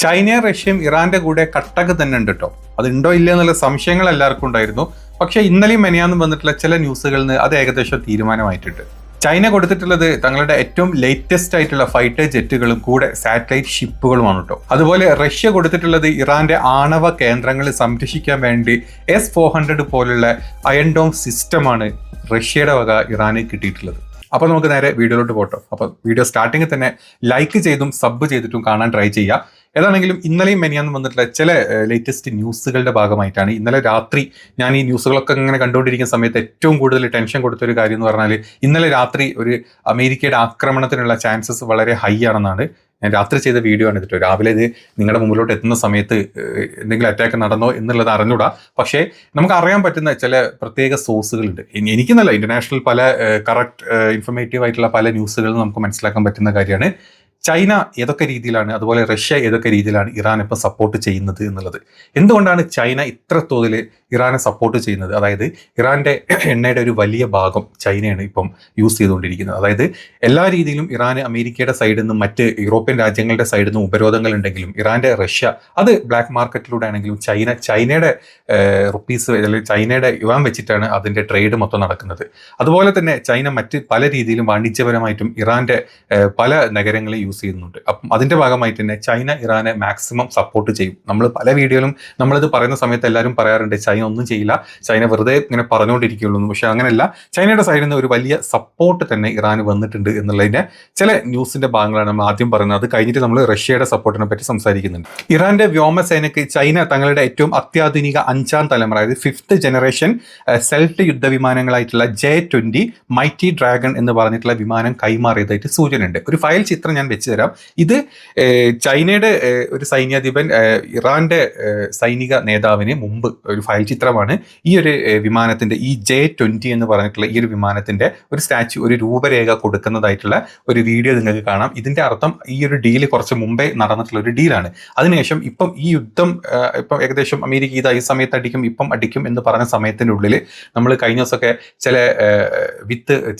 ചൈനയും റഷ്യയും ഇറാന്റെ കൂടെ കട്ടക്ക് തന്നെ ഉണ്ട് കേട്ടോ. അതുണ്ടോ ഇല്ല എന്നുള്ള സംശയങ്ങൾ എല്ലാവർക്കും ഉണ്ടായിരുന്നു. പക്ഷേ ഇന്നലെയും മെനയാന്നും വന്നിട്ടുള്ള ചില ന്യൂസുകളിൽ നിന്ന് അത് ഏകദേശം തീരുമാനമായിട്ടുണ്ട്. ചൈന കൊടുത്തിട്ടുള്ളത് തങ്ങളുടെ ഏറ്റവും ലേറ്റസ്റ്റ് ആയിട്ടുള്ള ഫൈറ്റർ ജെറ്റുകളും കൂടെ സാറ്റലൈറ്റ് ഷിപ്പുകളുമാണ് കേട്ടോ. അതുപോലെ റഷ്യ കൊടുത്തിട്ടുള്ളത് ഇറാന്റെ ആണവ കേന്ദ്രങ്ങൾ സംരക്ഷിക്കാൻ വേണ്ടി S-400 പോലുള്ള അയൺ ഡോം സിസ്റ്റമാണ് റഷ്യയുടെ വക ഇറാന് കിട്ടിയിട്ടുള്ളത്. അപ്പോൾ നമുക്ക് നേരെ വീഡിയോയിലോട്ട് പോട്ടോ. അപ്പോൾ വീഡിയോ സ്റ്റാർട്ടിങ്ങിൽ തന്നെ ലൈക്ക് ചെയ്തും സബ് ചെയ്തിട്ടും കാണാൻ ട്രൈ ചെയ്യുക. ഏതാണെങ്കിലും ഇന്നലെയും മെനിയാന്നും വന്നിട്ടുള്ള ചില ലേറ്റസ്റ്റ് ന്യൂസുകളുടെ ഭാഗമായിട്ടാണ്. ഇന്നലെ രാത്രി ഞാൻ ഈ ന്യൂസുകളൊക്കെ ഇങ്ങനെ കണ്ടുകൊണ്ടിരിക്കുന്ന സമയത്ത് ഏറ്റവും കൂടുതൽ ടെൻഷൻ കൊടുത്തൊരു കാര്യം എന്ന് പറഞ്ഞാൽ ഇന്നലെ രാത്രി ഒരു അമേരിക്കയുടെ ആക്രമണത്തിനുള്ള ചാൻസസ് വളരെ ഹൈ ആണെന്നാണ്. ഞാൻ രാത്രി ചെയ്ത വീഡിയോ ആണ് ഇതിട്ട്. രാവിലെ ഇത് നിങ്ങളുടെ മുമ്പിലോട്ട് എത്തുന്ന സമയത്ത് എന്തെങ്കിലും അറ്റാക്ക് നടന്നോ എന്നുള്ളത് അറിഞ്ഞൂടാ. പക്ഷേ നമുക്ക് അറിയാൻ പറ്റുന്ന ചില പ്രത്യേക സോഴ്സുകളുണ്ട്. എനിക്കെന്നല്ല, ഇന്റർനാഷണൽ പല കറക്റ്റ് ഇൻഫർമേറ്റീവ് ആയിട്ടുള്ള പല ന്യൂസുകളും നമുക്ക് മനസ്സിലാക്കാൻ പറ്റുന്ന കാര്യമാണ്. ചൈന ഏതൊക്കെ രീതിയിലാണ്, അതുപോലെ റഷ്യ ഏതൊക്കെ രീതിയിലാണ് ഇറാൻ ഇപ്പം സപ്പോർട്ട് ചെയ്യുന്നത് എന്നുള്ളത്. എന്തുകൊണ്ടാണ് ചൈന ഇത്ര തോതിൽ ഇറാനെ സപ്പോർട്ട് ചെയ്യുന്നത്? അതായത് ഇറാന്റെ എണ്ണയുടെ ഒരു വലിയ ഭാഗം ചൈനയാണ് ഇപ്പം യൂസ് ചെയ്തുകൊണ്ടിരിക്കുന്നത്. അതായത് എല്ലാ രീതിയിലും ഇറാന് അമേരിക്കയുടെ സൈഡിൽ നിന്നും മറ്റ് യൂറോപ്യൻ രാജ്യങ്ങളുടെ സൈഡിൽ നിന്നും ഉപരോധങ്ങൾ ഉണ്ടെങ്കിലും ഇറാന്റെ റഷ്യ അത് ബ്ലാക്ക് മാർക്കറ്റിലൂടെ ആണെങ്കിലും ചൈനയുടെ റുപ്പീസ് അല്ലെങ്കിൽ ചൈനയുടെ യുവാൻ വെച്ചിട്ടാണ് അതിന്റെ ട്രേഡ് മൊത്തം നടക്കുന്നത്. അതുപോലെ തന്നെ ചൈന മറ്റ് പല രീതിയിലും വാണിജ്യപരമായിട്ടും ഇറാന്റെ പല നഗരങ്ങളെ യൂസ് ചെയ്യുന്നുണ്ട്. അപ്പം അതിന്റെ ഭാഗമായിട്ട് തന്നെ ചൈന ഇറാനെ മാക്സിമം സപ്പോർട്ട് ചെയ്യും. നമ്മൾ പല വീഡിയോയിലും നമ്മളിത് പറയുന്ന സമയത്ത് എല്ലാവരും പറയാറുണ്ട് ചൈന ഒന്നും ചെയ്യില്ല, ചൈന വെറുതെ ഇങ്ങനെ പറഞ്ഞുകൊണ്ടിരിക്കുകയുള്ളൂ. പക്ഷെ അങ്ങനെയല്ല, ചൈനയുടെ സൈഡിൽ നിന്ന് ഒരു വലിയ സപ്പോർട്ട് തന്നെ ഇറാന് വന്നിട്ടുണ്ട് എന്നുള്ളതിന്റെ ചില ന്യൂസിന്റെ ഭാഗങ്ങളാണ് നമ്മൾ ആദ്യം പറയുന്നത്. അത് കഴിഞ്ഞിട്ട് നമ്മൾ റഷ്യയുടെ സപ്പോർട്ടിനെ പറ്റി സംസാരിക്കുന്നുണ്ട്. ഇറാന്റെ വ്യോമസേനയ്ക്ക് ചൈന തങ്ങളുടെ ഏറ്റവും അത്യാധുനിക 5ാം തലമുറ, അതായത് 5th ജനറേഷൻ സെൽറ്റ് യുദ്ധവിമാനങ്ങളായിട്ടുള്ള J-20 മൈറ്റി ഡ്രാഗൺ എന്ന് പറഞ്ഞിട്ടുള്ള വിമാനം കൈമാറിയതായിട്ട് സൂചനയുണ്ട്. ഒരു ഫയൽ ചിത്രം ഞാൻ വെച്ച് തരാം. ഇത് ചൈനയുടെ ഒരു സൈന്യാധിപൻ ഇറാന്റെ സൈനിക നേതാവിന് മുമ്പ് ഒരു ഫയൽ ചിത്രമാണ്. ഈ ഒരു വിമാനത്തിന്റെ, ഈ J-20 എന്ന് പറഞ്ഞിട്ടുള്ള ഈ ഒരു വിമാനത്തിന്റെ ഒരു സ്റ്റാച്യു, ഒരു രൂപരേഖ കൊടുക്കുന്നതായിട്ടുള്ള ഒരു വീഡിയോ നിങ്ങൾക്ക് കാണാം. ഇതിന്റെ അർത്ഥം ഈ ഒരു ഡീല് കുറച്ച് മുമ്പേ നടന്നിട്ടുള്ള ഒരു ഡീലാണ്. അതിനുശേഷം ഇപ്പം ഈ യുദ്ധം ഇപ്പം ഏകദേശം അമേരിക്ക ഈ സമയത്ത് അടിക്കും, ഇപ്പം അടിക്കും എന്ന് പറഞ്ഞ സമയത്തിൻ്റെ ഉള്ളിൽ നമ്മൾ കഴിഞ്ഞ ദിവസമൊക്കെ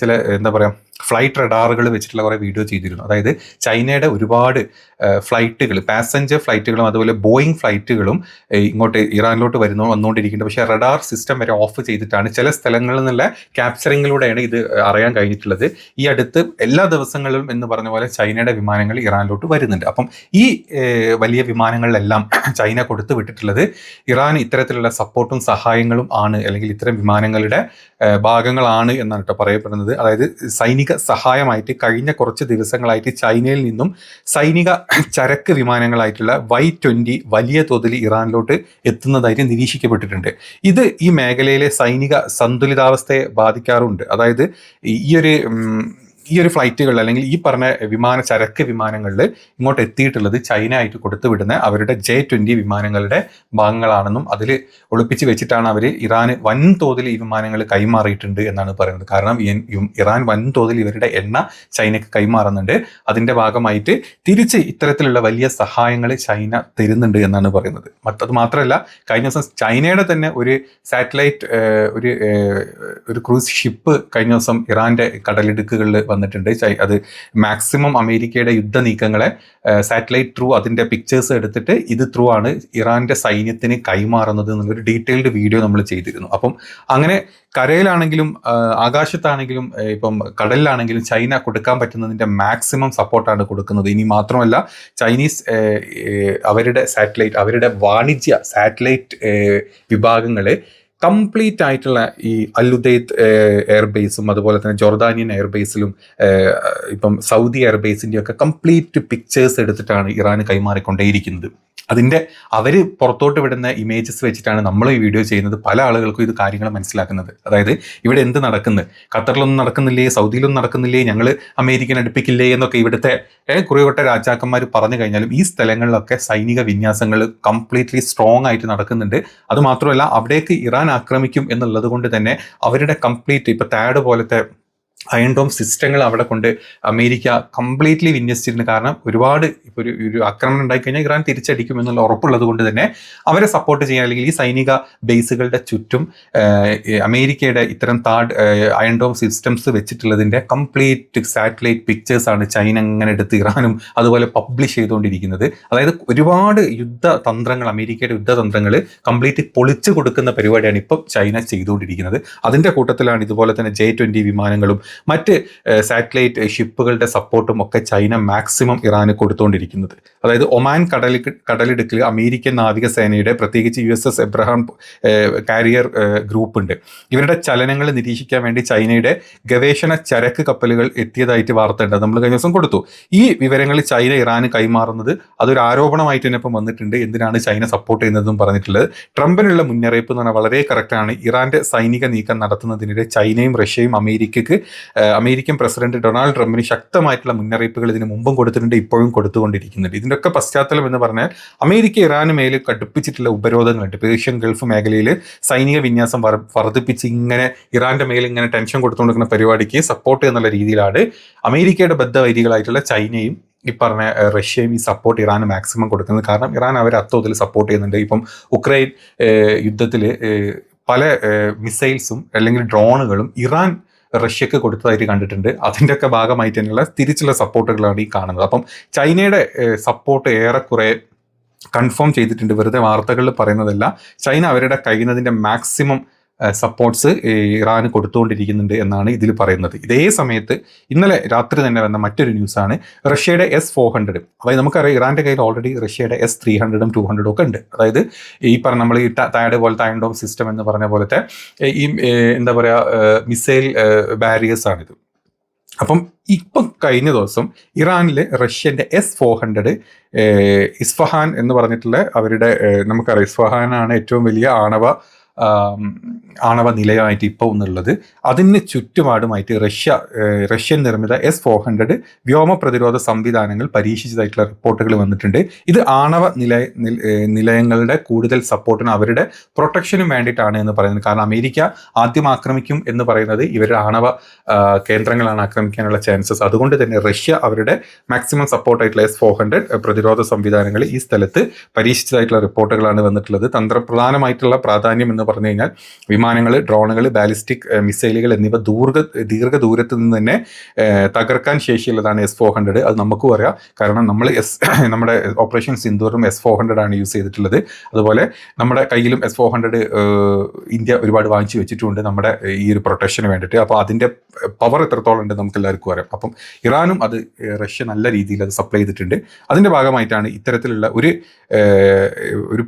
ചില എന്താ പറയുക ഫ്ലൈറ്റ് റഡാറുകൾ വെച്ചിട്ടുള്ള കുറേ വീഡിയോ ചെയ്തിരുന്നു. അതായത് ചൈനയുടെ ഒരുപാട് ഫ്ലൈറ്റുകൾ, പാസഞ്ചർ ഫ്ലൈറ്റുകളും അതുപോലെ ബോയിങ് ഫ്ലൈറ്റുകളും ഇങ്ങോട്ട് ഇറാനിലോട്ട് വന്നുകൊണ്ടിരിക്കുന്നുണ്ട്. പക്ഷേ റഡാർ സിസ്റ്റം വരെ ഓഫ് ചെയ്തിട്ടാണ്. ചില സ്ഥലങ്ങളിൽ നിന്നുള്ള ക്യാപ്ചറിങ്ങിലൂടെയാണ് ഇത് അറിയാൻ കഴിഞ്ഞിട്ടുള്ളത്. ഈ അടുത്ത് എല്ലാ ദിവസങ്ങളിലും എന്ന് പറഞ്ഞ പോലെ ചൈനയുടെ വിമാനങ്ങൾ ഇറാനിലോട്ട് വരുന്നുണ്ട്. അപ്പം ഈ വലിയ വിമാനങ്ങളിലെല്ലാം ചൈന കൊടുത്തു വിട്ടിട്ടുള്ളത് ഇറാൻ ഇത്തരത്തിലുള്ള സപ്പോർട്ടും സഹായങ്ങളും ആണ്, അല്ലെങ്കിൽ ഇത്തരം വിമാനങ്ങളുടെ ഭാഗങ്ങളാണ് എന്നാണ് കേട്ടോ പറയപ്പെടുന്നത്. അതായത് സൈനിക സഹായമായിട്ട് കഴിഞ്ഞ കുറച്ച് ദിവസങ്ങളായിട്ട് ചൈനയിൽ നിന്നും സൈനിക ചരക്ക് വിമാനങ്ങളായിട്ടുള്ള Y-20 വലിയ തോതിൽ ഇറാനിലോട്ട് എത്തുന്നതായിട്ട് നിരീക്ഷിക്കപ്പെട്ടിട്ടുണ്ട്. ഇത് ഈ മേഖലയിലെ സൈനിക സന്തുലിതാവസ്ഥയെ ബാധിക്കാറുണ്ട്. അതായത് ഈ ഒരു ഫ്ലൈറ്റുകളിൽ അല്ലെങ്കിൽ ഈ പറഞ്ഞ ചരക്ക് വിമാനങ്ങളിൽ ഇങ്ങോട്ട് എത്തിയിട്ടുള്ളത് ചൈന ആയിട്ട് കൊടുത്തുവിടുന്ന അവരുടെ J-20 വിമാനങ്ങളുടെ ഭാഗങ്ങളാണെന്നും അതിൽ ഒളിപ്പിച്ച് വെച്ചിട്ടാണ് അവർ ഇറാന് വൻതോതിൽ ഈ വിമാനങ്ങൾ കൈമാറിയിട്ടുണ്ട് എന്നാണ് പറയുന്നത്. കാരണം ഇറാൻ വൻതോതിൽ ഇവരുടെ എണ്ണ ചൈനയ്ക്ക് കൈമാറുന്നുണ്ട്. അതിൻ്റെ ഭാഗമായിട്ട് തിരിച്ച് ഇത്തരത്തിലുള്ള വലിയ സഹായങ്ങൾ ചൈന തരുന്നുണ്ട് എന്നാണ് പറയുന്നത്. അത് മാത്രമല്ല, കഴിഞ്ഞ ദിവസം ചൈനയുടെ തന്നെ ഒരു സാറ്റലൈറ്റ് ഒരു ക്രൂസ് ഷിപ്പ് കഴിഞ്ഞ ദിവസം ഇറാന്റെ കടലിടുക്കുകളിൽ വന്നിട്ടുണ്ട്. അത് മാക്സിമം അമേരിക്കയുടെ യുദ്ധ നീക്കങ്ങളെ സാറ്റലൈറ്റ് ത്രൂ അതിന്റെ പിക്ചേഴ്സ് എടുത്തിട്ട് ഇത് ത്രൂ ആണ് ഇറാന്റെ സൈന്യത്തിന് കൈമാറുന്നത് എന്നുള്ളൊരു ഡീറ്റെയിൽഡ് വീഡിയോ നമ്മൾ ചെയ്തിരുന്നു. അപ്പം അങ്ങനെ കരയിലാണെങ്കിലും ആകാശത്താണെങ്കിലും ഇപ്പം കടലിലാണെങ്കിലും ചൈന കൊടുക്കാൻ പറ്റുന്നതിന്റെ മാക്സിമം സപ്പോർട്ടാണ് കൊടുക്കുന്നത്. ഇനി മാത്രമല്ല, ചൈനീസ് അവരുടെ വാണിജ്യ സാറ്റലൈറ്റ് വിഭാഗങ്ങളെ കംപ്ലീറ്റ് ആയിട്ടുള്ള ഈ അൽ-ഉദൈദ് എയർബേസും അതുപോലെ തന്നെ ജോർദാനിയൻ എയർബേസിലും ഇപ്പം സൗദി എയർബേസിൻ്റെ ഒക്കെ കംപ്ലീറ്റ് പിക്ചേഴ്സ് എടുത്തിട്ടാണ് ഇറാന് കൈമാറിക്കൊണ്ടേയിരിക്കുന്നത്. അവർ പുറത്തോട്ട് വിടുന്ന ഇമേജസ് വെച്ചിട്ടാണ് നമ്മൾ ഈ വീഡിയോ ചെയ്യുന്നത്. പല ആളുകൾക്കും ഇത് കാര്യങ്ങൾ മനസ്സിലാക്കുന്നത്. അതായത് ഇവിടെ എന്ത് നടക്കുന്നു, ഖത്തറിലൊന്നും നടക്കുന്നില്ലേ, സൗദിയിലൊന്നും നടക്കുന്നില്ലേ, ഞങ്ങൾ അമേരിക്കൻ അടുപ്പിക്കില്ലേ എന്നൊക്കെ ഇവിടുത്തെ കുറേവട്ട രാജാക്കന്മാർ പറഞ്ഞു കഴിഞ്ഞാലും ഈ സ്ഥലങ്ങളിലൊക്കെ സൈനിക വിന്യാസങ്ങൾ കംപ്ലീറ്റ്ലി സ്ട്രോങ് ആയിട്ട് നടക്കുന്നുണ്ട്. അതുമാത്രമല്ല, അവിടേക്ക് ഇറാൻ ആക്രമിക്കും എന്നുള്ളത് കൊണ്ട് തന്നെ അവരുടെ കംപ്ലീറ്റ് ഇപ്പം താഡ് പോലത്തെ അയൺ ഡോം സിസ്റ്റങ്ങൾ അവിടെ കൊണ്ട് അമേരിക്ക കംപ്ലീറ്റ്ലി വിന്യസിച്ചിട്ടുണ്ട്. കാരണം ഒരുപാട് ഇപ്പോൾ ഒരു ആക്രമണം ഉണ്ടായിക്കഴിഞ്ഞാൽ ഇറാൻ തിരിച്ചടിക്കും എന്നുള്ള ഉറപ്പുള്ളത് കൊണ്ട് തന്നെ അവരെ സപ്പോർട്ട് ചെയ്യാൻ, അല്ലെങ്കിൽ ഈ സൈനിക ബേസുകളുടെ ചുറ്റും അമേരിക്കയുടെ ഇത്തരം അയൺ ഡോം സിസ്റ്റംസ് വെച്ചിട്ടുള്ളതിൻ്റെ കംപ്ലീറ്റ് സാറ്റലൈറ്റ് പിക്ചേഴ്സാണ് ചൈന അങ്ങനെ എടുത്ത് ഇറാനും അതുപോലെ പബ്ലിഷ് ചെയ്തുകൊണ്ടിരിക്കുന്നത്. അതായത് ഒരുപാട് യുദ്ധതന്ത്രങ്ങൾ, അമേരിക്കയുടെ യുദ്ധതന്ത്രങ്ങൾ കംപ്ലീറ്റ് പൊളിച്ചു കൊടുക്കുന്ന പരിപാടിയാണ് ഇപ്പം ചൈന ചെയ്തുകൊണ്ടിരിക്കുന്നത്. അതിൻ്റെ കൂട്ടത്തിലാണ് ഇതുപോലെ തന്നെ J-20 വിമാനങ്ങളും മറ്റ് സാറ്റലൈറ്റ് ഷിപ്പുകളുടെ സപ്പോർട്ടും ഒക്കെ ചൈന മാക്സിമം ഇറാന് കൊടുത്തുകൊണ്ടിരിക്കുന്നത്. അതായത് ഒമാൻ കടലിടുക്കിൽ അമേരിക്കൻ നാവികസേനയുടെ പ്രത്യേകിച്ച് USS എബ്രഹാം കാരിയർ ഗ്രൂപ്പ് ഉണ്ട്. ഇവരുടെ ചലനങ്ങൾ നിരീക്ഷിക്കാൻ വേണ്ടി ചൈനയുടെ ഗവേഷണ ചരക്ക് കപ്പലുകൾ എത്തിയതായിട്ട് വാർത്തയുണ്ട്. നമ്മൾ കഴിഞ്ഞ ദിവസം കൊടുത്തു. ഈ വിവരങ്ങൾ ചൈന ഇറാന് കൈമാറുന്നത് അതൊരു ആരോപണമായിട്ട് തന്നെ ഇപ്പം വന്നിട്ടുണ്ട്. എന്തിനാണ് ചൈന സപ്പോർട്ട് ചെയ്യുന്നതെന്നും പറഞ്ഞിട്ടുള്ളത്. ട്രംപിനുള്ള മുന്നറിയിപ്പ് എന്ന് പറഞ്ഞാൽ വളരെ കറക്റ്റാണ്. ഇറാന്റെ സൈനിക നീക്കം നടത്തുന്നതിനിടെ ചൈനയും റഷ്യയും അമേരിക്കൻ പ്രസിഡന്റ് ഡൊണാൾഡ് ട്രംപിന് ശക്തമായിട്ടുള്ള മുന്നറിയിപ്പുകൾ ഇതിന് മുമ്പും കൊടുത്തിട്ടുണ്ട്, ഇപ്പോഴും കൊടുത്തുകൊണ്ടിരിക്കുന്നുണ്ട്. ഇതിൻ്റെയൊക്കെ പശ്ചാത്തലം എന്ന് പറഞ്ഞാൽ അമേരിക്ക ഇറാന് മേൽ കടുപ്പിച്ചിട്ടുള്ള ഉപരോധങ്ങളുണ്ട്. പേർഷ്യൻ ഗൾഫ് മേഖലയിൽ സൈനിക വിന്യാസം വർദ്ധിപ്പിച്ച് ഇങ്ങനെ ഇറാന്റെ മേൽ ഇങ്ങനെ ടെൻഷൻ കൊടുത്തുകൊണ്ടിരിക്കുന്ന പരിപാടിക്ക് സപ്പോർട്ട് എന്നുള്ള രീതിയിലാണ് അമേരിക്കയുടെ ബദ്ധവൈരികളായിട്ടുള്ള ചൈനയും ഈ പറഞ്ഞ റഷ്യയും ഈ സപ്പോർട്ട് ഇറാന് മാക്സിമം കൊടുക്കുന്നത്. കാരണം ഇറാൻ അവരെ അത്തോതിൽ സപ്പോർട്ട് ചെയ്യുന്നുണ്ട്. ഇപ്പം ഉക്രൈൻ യുദ്ധത്തിൽ പല മിസൈൽസും അല്ലെങ്കിൽ ഡ്രോണുകളും ഇറാൻ റഷ്യക്ക് കൊടുത്തതായിട്ട് കണ്ടിട്ടുണ്ട്. അതിൻ്റെയൊക്കെ ഭാഗമായിട്ട് തന്നെയുള്ള തിരിച്ചുള്ള സപ്പോർട്ടുകളാണ് ഈ കാണുന്നത്. അപ്പം ചൈനയുടെ സപ്പോർട്ട് ഏറെക്കുറെ കൺഫേം ചെയ്തിട്ടുണ്ട്. വെറുതെ വാർത്തകളിൽ പറയുന്നതല്ല. ചൈന അവരുടെ കഴിയുന്നതിൻ്റെ മാക്സിമം സപ്പോർട്ട്സ് ഇറാന് കൊടുത്തുകൊണ്ടിരിക്കുന്നുണ്ട് എന്നാണ് ഇതിൽ പറയുന്നത്. ഇതേ സമയത്ത് ഇന്നലെ രാത്രി തന്നെ വന്ന മറ്റൊരു ന്യൂസാണ് റഷ്യയുടെ S-400. അതായത് നമുക്കറിയാം ഇറാൻ്റെ കയ്യിൽ ഓൾറെഡി റഷ്യയുടെ S-300ഉം 200ഉം ഒക്കെ ഉണ്ട്. അതായത് ഈ പറഞ്ഞ നമ്മൾ ഈ താഡ് പോലത്തെ അയൺ ഡോം സിസ്റ്റം എന്ന് പറഞ്ഞ പോലത്തെ ഈ എന്താ പറയുക മിസൈൽ ബാരിയേഴ്സാണിത്. അപ്പം ഇപ്പം കഴിഞ്ഞ ദിവസം ഇറാനിലെ റഷ്യൻ്റെ S-400 ഇസ്ഫഹാൻ എന്ന് പറഞ്ഞിട്ടുള്ള അവരുടെ നമുക്കറിയാം ഇസ്ഫഹാനാണ് ഏറ്റവും വലിയ ആണവ നിലയമായിട്ട് ഇപ്പോൾ ഒന്നുള്ളത്. അതിന് ചുറ്റുപാടുമായിട്ട് റഷ്യൻ നിർമ്മിത S-400 വ്യോമ പ്രതിരോധ സംവിധാനങ്ങൾ പരീക്ഷിച്ചതായിട്ടുള്ള റിപ്പോർട്ടുകൾ വന്നിട്ടുണ്ട്. ഇത് ആണവ നിലയങ്ങളുടെ കൂടുതൽ സപ്പോർട്ടിനും അവരുടെ പ്രൊട്ടക്ഷനും വേണ്ടിയിട്ടാണ് എന്ന് പറയുന്നത്. കാരണം അമേരിക്ക ആദ്യം ആക്രമിക്കും എന്ന് പറയുന്നത് ഇവരുടെ ആണവ കേന്ദ്രങ്ങളാണ് ആക്രമിക്കാനുള്ള ചാൻസസ്. അതുകൊണ്ട് തന്നെ റഷ്യ അവരുടെ മാക്സിമം സപ്പോർട്ടായിട്ടുള്ള S-400 പ്രതിരോധ സംവിധാനങ്ങൾ ഈ സ്ഥലത്ത് പരീക്ഷിച്ചതായിട്ടുള്ള റിപ്പോർട്ടുകളാണ് വന്നിട്ടുള്ളത്. തന്ത്രപ്രധാനമായിട്ടുള്ള പ്രാധാന്യം എന്ന് പറഞ്ഞു കഴിഞ്ഞാൽ വിമാനങ്ങൾ, ഡ്രോണുകൾ, ബാലിസ്റ്റിക് മിസൈലുകൾ എന്നിവ ദീർഘദൂരത്ത് നിന്ന് തന്നെ തകർക്കാൻ ശേഷിയുള്ളതാണ് S-400. അത് നമുക്കും അറിയാം. കാരണം നമ്മൾ നമ്മുടെ ഓപ്പറേഷൻ സിന്ദൂറും S-400 ആണ് യൂസ് ചെയ്തിട്ടുള്ളത്. അതുപോലെ നമ്മുടെ കയ്യിലും S-400 ഇന്ത്യ ഒരുപാട് വാങ്ങിച്ചു വെച്ചിട്ടുണ്ട് നമ്മുടെ ഈ ഒരു പ്രൊട്ടക്ഷന് വേണ്ടിയിട്ട്. അപ്പോൾ അതിൻ്റെ പവർ എത്രത്തോളം ഉണ്ട് നമുക്ക് എല്ലാവർക്കും അറിയാം. അപ്പം ഇറാനും അത് റഷ്യ നല്ല രീതിയിൽ അത് സപ്ലൈ ചെയ്തിട്ടുണ്ട്. അതിൻ്റെ ഭാഗമായിട്ടാണ് ഇത്തരത്തിലുള്ള ഒരു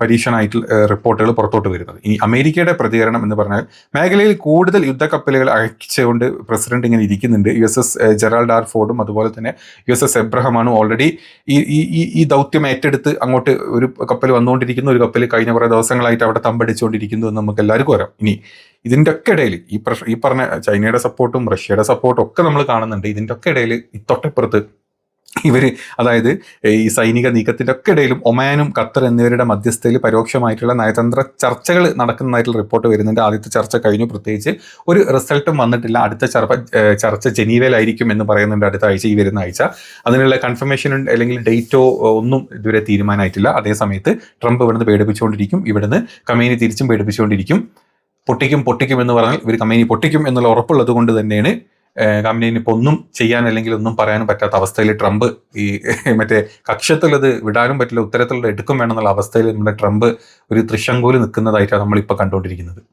പരീക്ഷണമായിട്ട് റിപ്പോർട്ടുകൾ പുറത്തോട്ട് വരുന്നത്. ഈ അമേരിക്കയുടെ പ്രതികരണം എന്ന് പറഞ്ഞാൽ മേഖലയിൽ കൂടുതൽ യുദ്ധക്കപ്പലുകൾ അയച്ചുകൊണ്ട് പ്രസിഡന്റ് ഇങ്ങനെ ഇരിക്കുന്നുണ്ട്. USS ജെറാൾഡ് ആർ ഫോർഡും അതുപോലെ തന്നെ USS എബ്രഹാമാണ് ഓൾറെഡി ഈ ദൗത്യം ഏറ്റെടുത്ത് അങ്ങോട്ട് ഒരു കപ്പൽ വന്നുകൊണ്ടിരിക്കുന്നു. ഒരു കപ്പൽ കഴിഞ്ഞ കുറേ ദിവസങ്ങളായിട്ട് അവിടെ തമ്പടിച്ചുകൊണ്ടിരിക്കുന്നു എന്ന് നമുക്ക് എല്ലാവർക്കും അറിയാം. ഇനി ഇതിൻ്റെ ഒക്കെ ഇടയിൽ ഈ പറഞ്ഞ ചൈനയുടെ സപ്പോർട്ടും റഷ്യയുടെ സപ്പോർട്ടും ഒക്കെ നമ്മൾ കാണുന്നുണ്ട്. ഇതിൻ്റെ ഒക്കെ ഇടയിൽ തൊട്ടപ്പുറത്ത് അതായത് ഈ സൈനിക നീക്കത്തിൻ്റെ ഒക്കെ ഇടയിലും ഒമാനും ഖത്തർ എന്നിവരുടെ മധ്യസ്ഥയിൽ പരോക്ഷമായിട്ടുള്ള നയതന്ത്ര ചർച്ചകൾ നടക്കുന്നതായിട്ടുള്ള റിപ്പോർട്ട് വരുന്നുണ്ട്. ആദ്യത്തെ ചർച്ച കഴിഞ്ഞു, പ്രത്യേകിച്ച് ഒരു റിസൾട്ടും വന്നിട്ടില്ല. അടുത്ത ചർച്ച ജനീവയിലായിരിക്കും എന്ന് പറയുന്നുണ്ട് അടുത്ത ആഴ്ച, ഈ വരുന്ന ആഴ്ച. അതിനുള്ള കൺഫർമേഷൻ അല്ലെങ്കിൽ ഡേറ്റോ ഒന്നും ഇതുവരെ തീരുമാനമായിട്ടില്ല. അതേസമയത്ത് ട്രംപ് ഇവിടുന്ന് പേടിപ്പിച്ചുകൊണ്ടിരിക്കും, ഇവിടുന്ന് ഖമേനി തിരിച്ചും പേടിപ്പിച്ചുകൊണ്ടിരിക്കും. പൊട്ടിക്കും എന്ന് പറഞ്ഞാൽ ഇവർ ഖമേനി പൊട്ടിക്കും എന്നുള്ള ഉറപ്പുള്ളത് കൊണ്ട് തന്നെയാണ് ഖമേനിന് ഇപ്പോൾ ഒന്നും ചെയ്യാൻ അല്ലെങ്കിൽ ഒന്നും പറയാനും പറ്റാത്ത അവസ്ഥയിൽ ട്രംപ് ഈ മറ്റേ കക്ഷത്തുള്ളത് വിടാനും പറ്റില്ല, ഉത്തരത്തിലുള്ള എടുക്കും വേണമെന്നുള്ള അവസ്ഥയിൽ നമ്മുടെ ട്രംപ് ഒരു തൃശങ്കൂല് നിൽക്കുന്നതായിട്ടാണ് നമ്മളിപ്പോൾ കണ്ടുകൊണ്ടിരിക്കുന്നത്.